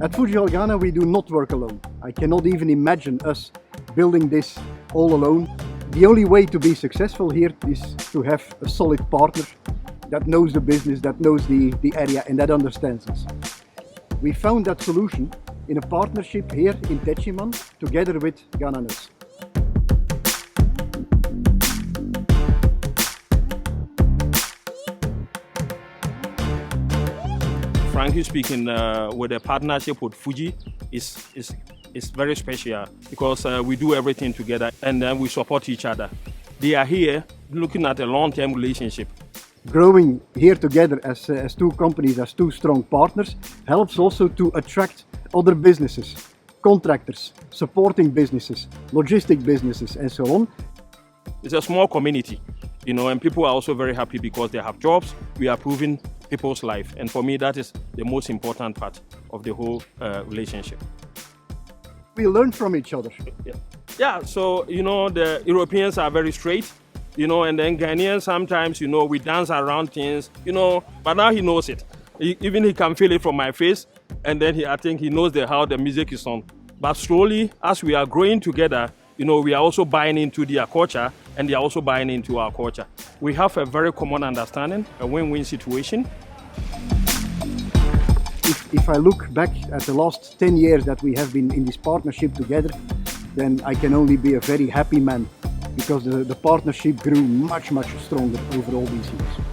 At Fuji Oil Ghana, we do not work alone. I cannot even imagine us building this all alone. The only way to be successful here is to have a solid partner that knows the business, that knows the area, and that understands us. We found that solution in a partnership here in Tebma together with Ghana Nuts. Frankly speaking, with a partnership with Fuji is very special because we do everything together and then we support each other. They are here looking at a long-term relationship. Growing here together as two companies, as two strong partners, helps also to attract other businesses, contractors, supporting businesses, logistic businesses, and so on. It's a small community, and people are also very happy because they have jobs. We are improving people's life, and for me, that is the most important part of the whole relationship. We learn from each other. Yeah. So the Europeans are very straight. And then Ghanaians sometimes, we dance around things, but now he knows it. Even he can feel it from my face, and then I think he knows how the music is on. But slowly, as we are growing together, we are also buying into their culture, and they are also buying into our culture. We have a very common understanding, a win-win situation. If I look back at the last 10 years that we have been in this partnership together, then I can only be a very happy man, because the partnership grew much stronger over all these years.